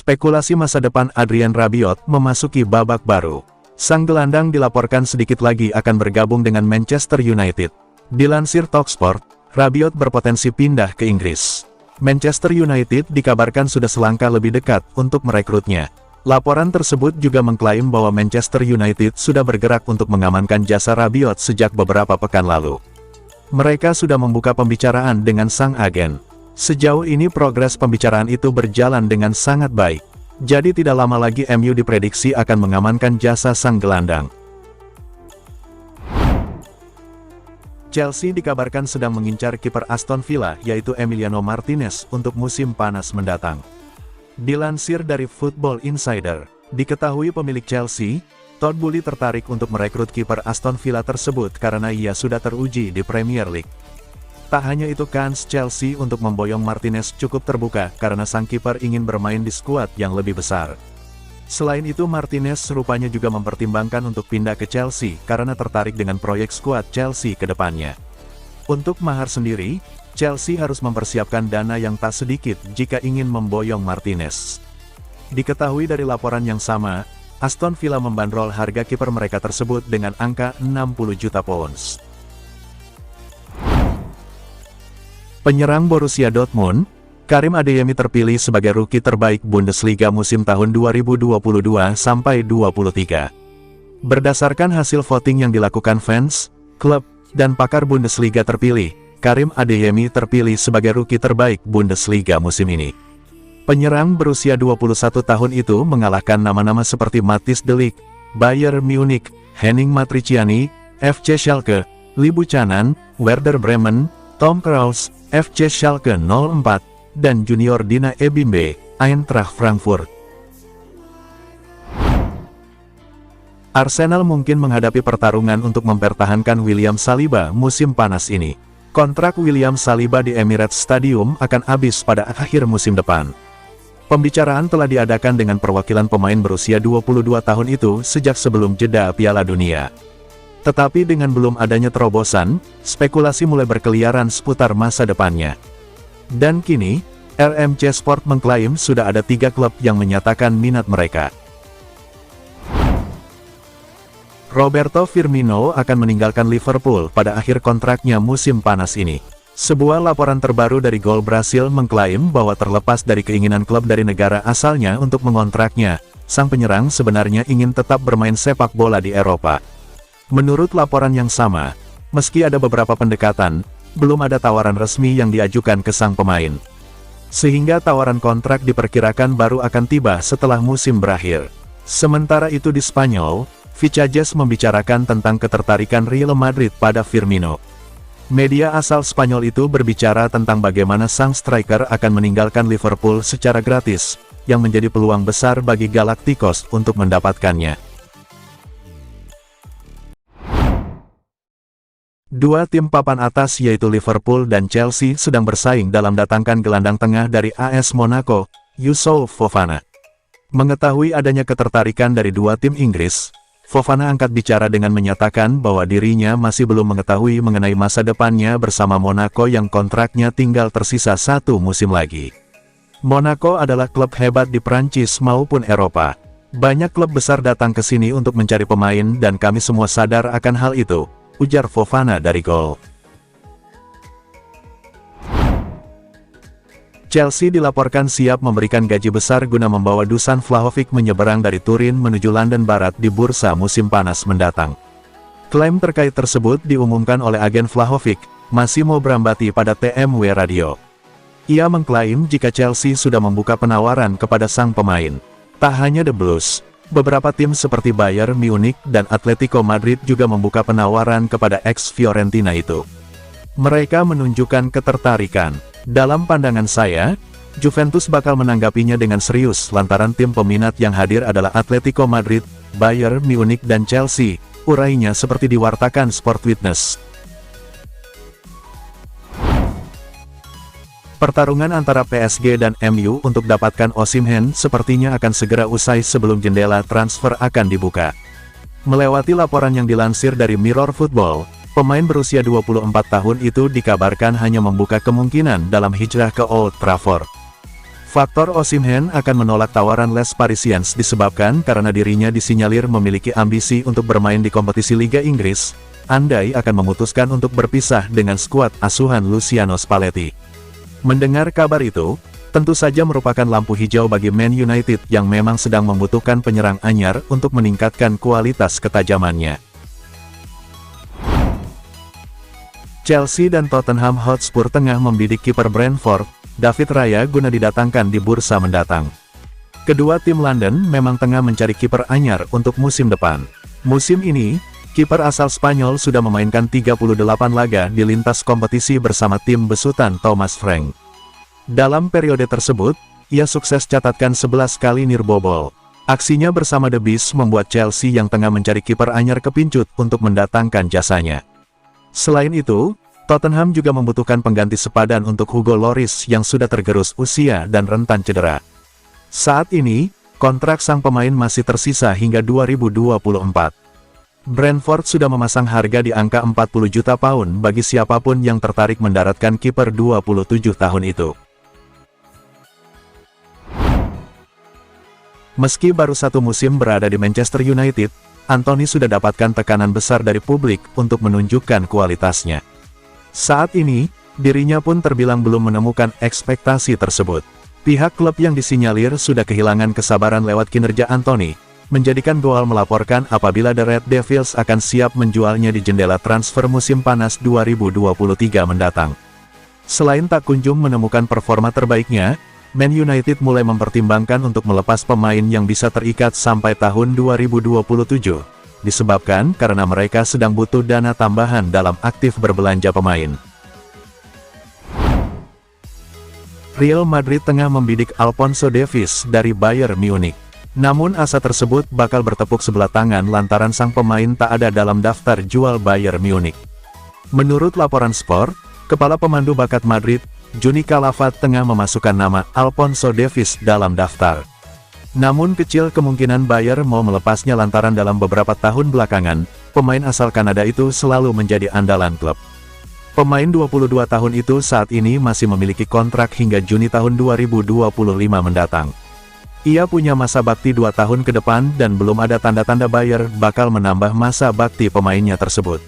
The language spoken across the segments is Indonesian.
Spekulasi masa depan Adrien Rabiot memasuki babak baru. Sang gelandang dilaporkan sedikit lagi akan bergabung dengan Manchester United. Dilansir Talksport, Rabiot berpotensi pindah ke Inggris. Manchester United dikabarkan sudah selangkah lebih dekat untuk merekrutnya. Laporan tersebut juga mengklaim bahwa Manchester United sudah bergerak untuk mengamankan jasa Rabiot sejak beberapa pekan lalu. Mereka sudah membuka pembicaraan dengan sang agen. Sejauh ini progres pembicaraan itu berjalan dengan sangat baik. Jadi tidak lama lagi MU diprediksi akan mengamankan jasa sang gelandang. Chelsea dikabarkan sedang mengincar kiper Aston Villa yaitu Emiliano Martinez untuk musim panas mendatang. Dilansir dari Football Insider, diketahui pemilik Chelsea, Todd Boehly tertarik untuk merekrut kiper Aston Villa tersebut karena ia sudah teruji di Premier League. Tak hanya itu, kans Chelsea untuk memboyong Martinez cukup terbuka karena sang kiper ingin bermain di skuad yang lebih besar. Selain itu, Martinez rupanya juga mempertimbangkan untuk pindah ke Chelsea karena tertarik dengan proyek skuad Chelsea ke depannya. Untuk mahar sendiri, Chelsea harus mempersiapkan dana yang tak sedikit jika ingin memboyong Martinez. Diketahui dari laporan yang sama, Aston Villa membandrol harga kiper mereka tersebut dengan angka 60 juta pounds. Penyerang Borussia Dortmund, Karim Adeyemi terpilih sebagai rookie terbaik Bundesliga musim tahun 2022-23. Berdasarkan hasil voting yang dilakukan fans, klub, dan pakar Bundesliga terpilih, Karim Adeyemi terpilih sebagai rookie terbaik Bundesliga musim ini. Penyerang berusia 21 tahun itu mengalahkan nama-nama seperti Matthijs de Ligt, Bayern Munich, Henning Matriciani, FC Schalke, Lee Buchanan, Werder Bremen, Tom Krause, FC Schalke 04, dan Junior Dina Ebimbe, Eintracht Frankfurt. Arsenal mungkin menghadapi pertarungan untuk mempertahankan William Saliba musim panas ini. Kontrak William Saliba di Emirates Stadium akan habis pada akhir musim depan. Pembicaraan telah diadakan dengan perwakilan pemain berusia 22 tahun itu sejak sebelum jeda Piala Dunia. Tetapi dengan belum adanya terobosan, spekulasi mulai berkeliaran seputar masa depannya. Dan kini, RMC Sport mengklaim sudah ada 3 klub yang menyatakan minat mereka. Roberto Firmino akan meninggalkan Liverpool pada akhir kontraknya musim panas ini. Sebuah laporan terbaru dari Gol Brasil mengklaim bahwa terlepas dari keinginan klub dari negara asalnya untuk mengontraknya, sang penyerang sebenarnya ingin tetap bermain sepak bola di Eropa. Menurut laporan yang sama, meski ada beberapa pendekatan, belum ada tawaran resmi yang diajukan ke sang pemain. Sehingga tawaran kontrak diperkirakan baru akan tiba setelah musim berakhir. Sementara itu di Spanyol, Vicajes membicarakan tentang ketertarikan Real Madrid pada Firmino. Media asal Spanyol itu berbicara tentang bagaimana sang striker akan meninggalkan Liverpool secara gratis, yang menjadi peluang besar bagi Galacticos untuk mendapatkannya. Dua tim papan atas yaitu Liverpool dan Chelsea sedang bersaing dalam datangkan gelandang tengah dari AS Monaco, Youssouf Fofana. Mengetahui adanya ketertarikan dari dua tim Inggris, Fofana angkat bicara dengan menyatakan bahwa dirinya masih belum mengetahui mengenai masa depannya bersama Monaco yang kontraknya tinggal tersisa 1 musim lagi. Monaco adalah klub hebat di Prancis maupun Eropa. Banyak klub besar datang ke sini untuk mencari pemain dan kami semua sadar akan hal itu, ujar Fofana dari Gol. Chelsea dilaporkan siap memberikan gaji besar guna membawa Dusan Vlahovic menyeberang dari Turin menuju London Barat di bursa musim panas mendatang. Klaim terkait tersebut diumumkan oleh agen Vlahovic, Massimo Brambati pada TMW Radio. Ia mengklaim jika Chelsea sudah membuka penawaran kepada sang pemain. Tak hanya The Blues, beberapa tim seperti Bayern Munich dan Atletico Madrid juga membuka penawaran kepada ex-Fiorentina itu. Mereka menunjukkan ketertarikan. Dalam pandangan saya, Juventus bakal menanggapinya dengan serius lantaran tim peminat yang hadir adalah Atletico Madrid, Bayern Munich dan Chelsea, urainya seperti diwartakan Sport Witness. Pertarungan antara PSG dan MU untuk dapatkan Osimhen sepertinya akan segera usai sebelum jendela transfer akan dibuka. Melewati laporan yang dilansir dari Mirror Football, pemain berusia 24 tahun itu dikabarkan hanya membuka kemungkinan dalam hijrah ke Old Trafford. Faktor Osimhen akan menolak tawaran Les Parisiens disebabkan karena dirinya disinyalir memiliki ambisi untuk bermain di kompetisi Liga Inggris, andai akan memutuskan untuk berpisah dengan skuad asuhan Luciano Spalletti. Mendengar kabar itu, tentu saja merupakan lampu hijau bagi Man United yang memang sedang membutuhkan penyerang anyar untuk meningkatkan kualitas ketajamannya. Chelsea dan Tottenham Hotspur tengah membidik kiper Brentford, David Raya guna didatangkan di bursa mendatang. Kedua tim London memang tengah mencari kiper anyar untuk musim depan. Musim ini, kiper asal Spanyol sudah memainkan 38 laga di lintas kompetisi bersama tim besutan Thomas Frank. Dalam periode tersebut, ia sukses catatkan 11 kali nirbobol. Aksinya bersama The Beast membuat Chelsea yang tengah mencari kiper anyar kepincut untuk mendatangkan jasanya. Selain itu, Tottenham juga membutuhkan pengganti sepadan untuk Hugo Lloris yang sudah tergerus usia dan rentan cedera. Saat ini, kontrak sang pemain masih tersisa hingga 2024. Brentford sudah memasang harga di angka 40 juta pound bagi siapapun yang tertarik mendaratkan kiper 27 tahun itu. Meski baru satu musim berada di Manchester United, Anthony sudah dapatkan tekanan besar dari publik untuk menunjukkan kualitasnya. Saat ini, dirinya pun terbilang belum menemukan ekspektasi tersebut. Pihak klub yang disinyalir sudah kehilangan kesabaran lewat kinerja Anthony, menjadikan Goal melaporkan apabila The Red Devils akan siap menjualnya di jendela transfer musim panas 2023 mendatang. Selain tak kunjung menemukan performa terbaiknya, Man United mulai mempertimbangkan untuk melepas pemain yang bisa terikat sampai tahun 2027. Disebabkan karena mereka sedang butuh dana tambahan dalam aktif berbelanja pemain. Real Madrid tengah membidik Alphonso Davies dari Bayern Munich. Namun asa tersebut bakal bertepuk sebelah tangan lantaran sang pemain tak ada dalam daftar jual Bayern Munich. Menurut laporan Sport, kepala pemandu bakat Madrid, Juni Calafat tengah memasukkan nama Alphonso Davies dalam daftar. Namun kecil kemungkinan Bayern mau melepasnya lantaran dalam beberapa tahun belakangan, pemain asal Kanada itu selalu menjadi andalan klub. Pemain 22 tahun itu saat ini masih memiliki kontrak hingga Juni tahun 2025 mendatang. Ia punya masa bakti 2 tahun ke depan dan belum ada tanda-tanda Bayern bakal menambah masa bakti pemainnya tersebut.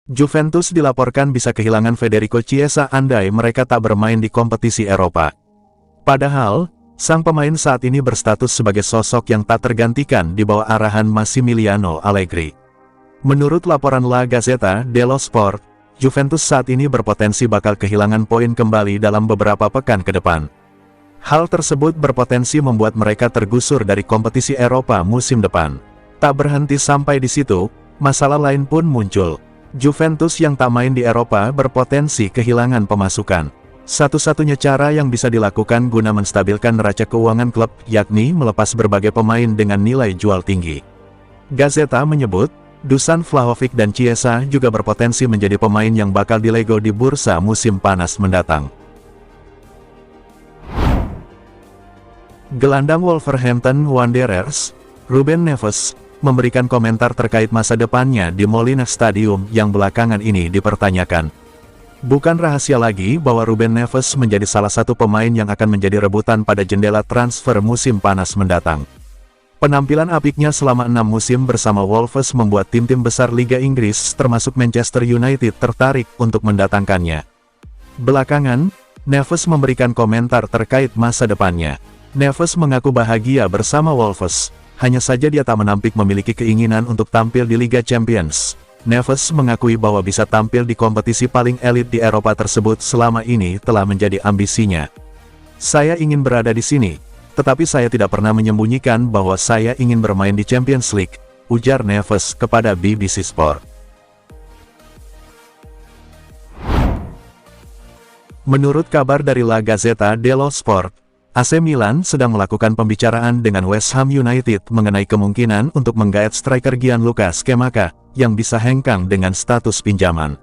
Juventus dilaporkan bisa kehilangan Federico Chiesa andai mereka tak bermain di kompetisi Eropa. Padahal, sang pemain saat ini berstatus sebagai sosok yang tak tergantikan di bawah arahan Massimiliano Allegri. Menurut laporan La Gazzetta dello Sport, Juventus saat ini berpotensi bakal kehilangan poin kembali dalam beberapa pekan ke depan. Hal tersebut berpotensi membuat mereka tergusur dari kompetisi Eropa musim depan. Tak berhenti sampai di situ, masalah lain pun muncul. Juventus yang tak main di Eropa berpotensi kehilangan pemasukan. Satu-satunya cara yang bisa dilakukan guna menstabilkan neraca keuangan klub yakni melepas berbagai pemain dengan nilai jual tinggi. Gazeta menyebut, Dusan Vlahovic dan Chiesa juga berpotensi menjadi pemain yang bakal dilego di bursa musim panas mendatang. Gelandang Wolverhampton Wanderers, Ruben Neves, memberikan komentar terkait masa depannya di Molineux Stadium yang belakangan ini dipertanyakan. Bukan rahasia lagi bahwa Ruben Neves menjadi salah satu pemain yang akan menjadi rebutan pada jendela transfer musim panas mendatang. Penampilan apiknya selama 6 musim bersama Wolves membuat tim-tim besar Liga Inggris termasuk Manchester United tertarik untuk mendatangkannya. Belakangan, Neves memberikan komentar terkait masa depannya. Neves mengaku bahagia bersama Wolves, hanya saja dia tak menampik memiliki keinginan untuk tampil di Liga Champions. Neves mengakui bahwa bisa tampil di kompetisi paling elit di Eropa tersebut selama ini telah menjadi ambisinya. Saya ingin berada di sini, tetapi saya tidak pernah menyembunyikan bahwa saya ingin bermain di Champions League, ujar Neves kepada BBC Sport. Menurut kabar dari La Gazzetta dello Sport, AC Milan sedang melakukan pembicaraan dengan West Ham United mengenai kemungkinan untuk menggaet striker Gianluca Scamacca, yang bisa hengkang dengan status pinjaman.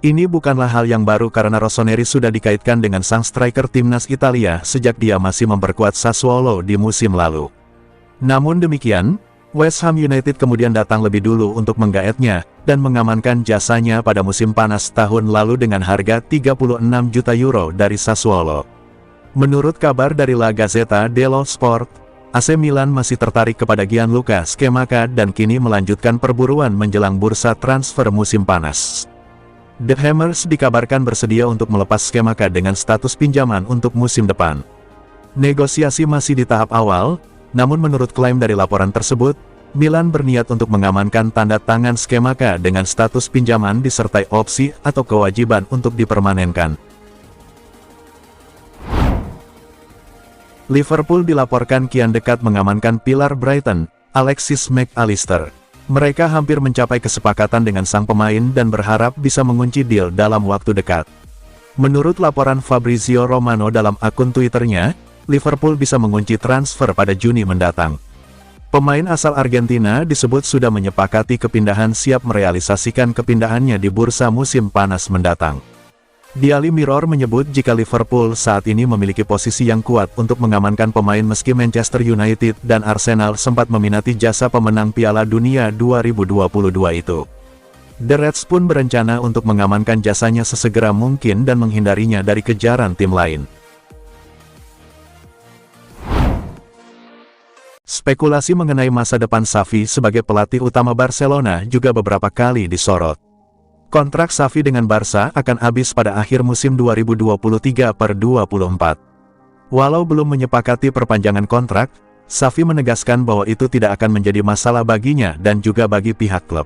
Ini bukanlah hal yang baru karena Rossoneri sudah dikaitkan dengan sang striker timnas Italia sejak dia masih memperkuat Sassuolo di musim lalu. Namun demikian, West Ham United kemudian datang lebih dulu untuk menggaetnya, dan mengamankan jasanya pada musim panas tahun lalu dengan harga 36 juta euro dari Sassuolo. Menurut kabar dari La Gazzetta dello Sport, AC Milan masih tertarik kepada Gianluca Scamacca dan kini melanjutkan perburuan menjelang bursa transfer musim panas. The Hammers dikabarkan bersedia untuk melepas Scamacca dengan status pinjaman untuk musim depan. Negosiasi masih di tahap awal, namun menurut klaim dari laporan tersebut, Milan berniat untuk mengamankan tanda tangan Scamacca dengan status pinjaman disertai opsi atau kewajiban untuk dipermanenkan. Liverpool dilaporkan kian dekat mengamankan pilar Brighton, Alexis Mac Allister. Mereka hampir mencapai kesepakatan dengan sang pemain dan berharap bisa mengunci deal dalam waktu dekat. Menurut laporan Fabrizio Romano dalam akun Twitternya, Liverpool bisa mengunci transfer pada Juni mendatang. Pemain asal Argentina disebut sudah menyepakati kepindahan siap merealisasikan kepindahannya di bursa musim panas mendatang. Daily Mirror menyebut jika Liverpool saat ini memiliki posisi yang kuat untuk mengamankan pemain meski Manchester United dan Arsenal sempat meminati jasa pemenang Piala Dunia 2022 itu. The Reds pun berencana untuk mengamankan jasanya sesegera mungkin dan menghindarinya dari kejaran tim lain. Spekulasi mengenai masa depan Xavi sebagai pelatih utama Barcelona juga beberapa kali disorot. Kontrak Xavi dengan Barca akan habis pada akhir musim 2023/24. Walau belum menyepakati perpanjangan kontrak, Xavi menegaskan bahwa itu tidak akan menjadi masalah baginya dan juga bagi pihak klub.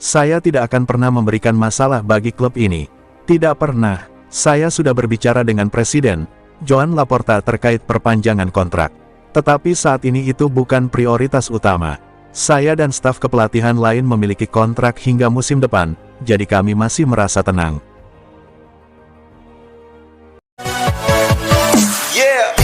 "Saya tidak akan pernah memberikan masalah bagi klub ini. Tidak pernah. Saya sudah berbicara dengan Presiden, Joan Laporta terkait perpanjangan kontrak. Tetapi saat ini itu bukan prioritas utama. Saya dan staf kepelatihan lain memiliki kontrak hingga musim depan, jadi kami masih merasa tenang." Yeah.